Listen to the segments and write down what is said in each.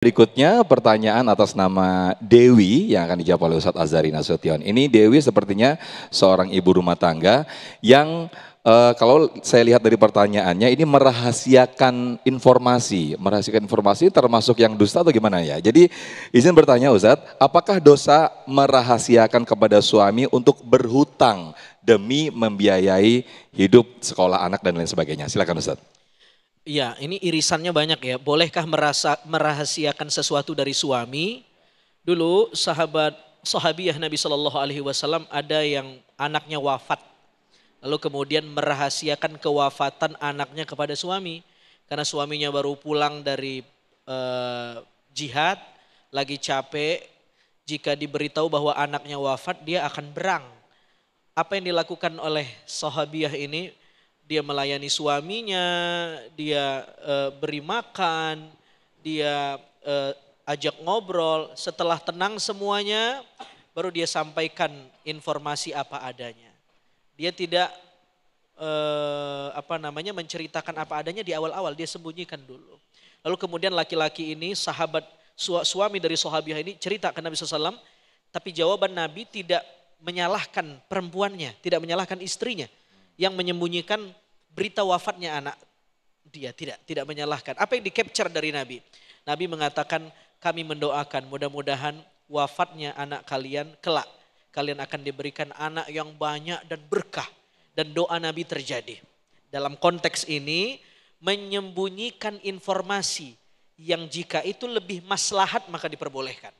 Berikutnya pertanyaan atas nama Dewi yang akan dijawab oleh Ustadz Azhari Nasution. Ini Dewi sepertinya seorang ibu rumah tangga yang kalau saya lihat dari pertanyaannya ini merahasiakan informasi termasuk yang dusta atau gimana ya? Jadi izin bertanya Ustadz, apakah dosa merahasiakan kepada suami untuk berhutang demi membiayai hidup sekolah anak dan lain sebagainya? Silakan Ustadz. Iya, ini irisannya banyak ya. Bolehkah merahasiakan sesuatu dari suami? Dulu sahabiah Nabi Shallallahu Alaihi Wasallam ada yang anaknya wafat, lalu kemudian merahasiakan kewafatan anaknya kepada suami, karena suaminya baru pulang dari jihad, lagi capek. Jika diberitahu bahwa anaknya wafat, dia akan berang. Apa yang dilakukan oleh sahabiah ini? Dia melayani suaminya, dia beri makan, dia ajak ngobrol. Setelah tenang semuanya, baru dia sampaikan informasi apa adanya. Dia tidak menceritakan apa adanya di awal-awal, dia sembunyikan dulu. Lalu kemudian laki-laki ini, suami dari sahabiah ini cerita ke Nabi SAW, tapi jawaban Nabi tidak menyalahkan perempuannya, tidak menyalahkan istrinya yang menyembunyikan berita wafatnya anak dia, tidak menyalahkan. Apa yang di-capture dari Nabi? Nabi mengatakan, kami mendoakan mudah-mudahan wafatnya anak kalian kelak kalian akan diberikan anak yang banyak dan berkah, dan doa Nabi terjadi. Dalam konteks ini menyembunyikan informasi yang jika itu lebih maslahat maka diperbolehkan.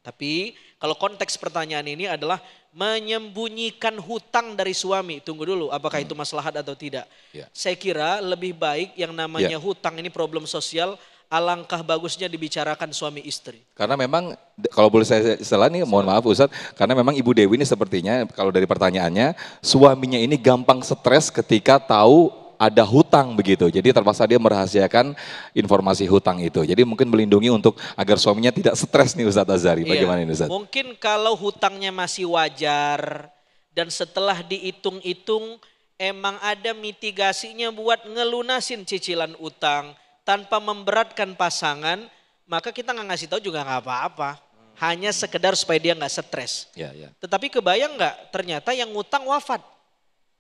Tapi kalau konteks pertanyaan ini adalah menyembunyikan hutang dari suami. Tunggu dulu, apakah itu maslahat atau tidak? Ya. Saya kira lebih baik yang namanya hutang ini problem sosial, alangkah bagusnya dibicarakan suami istri. Karena memang kalau boleh saya istilah nih, mohon maaf Ustadz, karena memang Ibu Dewi ini sepertinya kalau dari pertanyaannya, suaminya ini gampang stres ketika tahu ada hutang begitu. Jadi terpaksa dia merahasiakan informasi hutang itu. Jadi mungkin melindungi untuk agar suaminya tidak stres nih Ustadz Azhari. Bagaimana ini Ustadz? Mungkin kalau hutangnya masih wajar dan setelah dihitung-hitung emang ada mitigasinya buat ngelunasin cicilan utang tanpa memberatkan pasangan, maka kita nggak ngasih tahu juga nggak apa-apa. Hanya sekedar supaya dia nggak stres. Tetapi kebayang nggak ternyata yang ngutang wafat.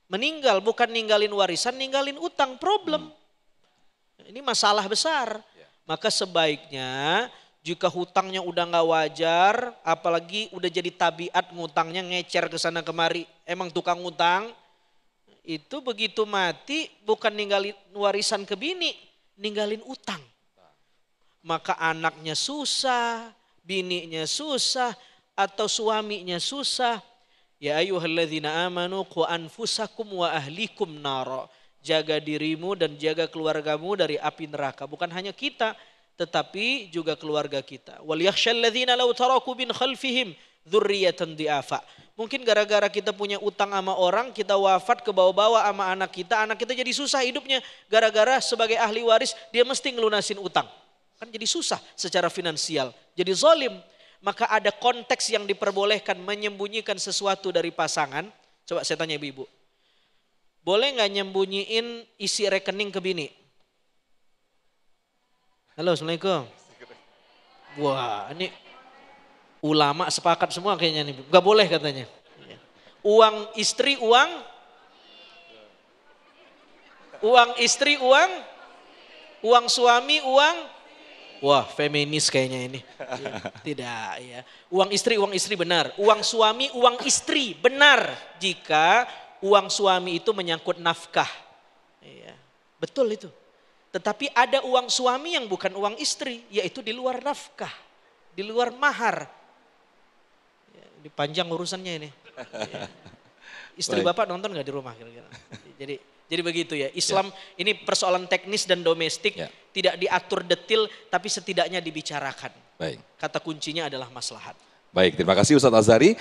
Meninggal, bukan ninggalin warisan, ninggalin utang, problem. Ini masalah besar. Maka sebaiknya jika hutangnya udah nggak wajar, apalagi udah jadi tabiat ngutangnya ngecer ke sana kemari, emang tukang ngutang, itu begitu mati bukan ninggalin warisan ke bini, ninggalin utang. Maka anaknya susah, bininya susah, atau suaminya susah. Ya ayyuhalladzina amanu qu anfusakum wa ahlikum nara. Jaga dirimu dan jaga keluargamu dari api neraka. Bukan hanya kita, tetapi juga keluarga kita. Wal yakhshalladzina law taraku min khalfihim dzurriyyatan diafa. Mungkin gara-gara kita punya utang sama orang, kita wafat ke bawah-bawah sama anak kita jadi susah hidupnya. Gara-gara sebagai ahli waris dia mesti ngelunasin utang. Kan jadi susah secara finansial, jadi zalim. Maka ada konteks yang diperbolehkan menyembunyikan sesuatu dari pasangan. Coba saya tanya ibu-ibu. Boleh gak nyembunyiin isi rekening ke bini? Halo, Assalamualaikum. Wah, ini ulama sepakat semua kayaknya nih. Gak boleh katanya. Uang istri uang istri uang suami uang. Wah, feminis kayaknya ini. Tidak ya. Uang istri benar. Uang suami uang istri benar jika uang suami itu menyangkut nafkah. Ya, betul itu. Tetapi ada uang suami yang bukan uang istri, yaitu di luar nafkah, di luar mahar. Ya, dipanjang urusannya ini. Ya. Istri Bapak nonton gak di rumah kira-kira? Jadi begitu ya, Islam ini persoalan teknis dan domestik, tidak diatur detil tapi setidaknya dibicarakan. Kata kuncinya adalah maslahat. Baik, terima kasih Ustadz Azhari.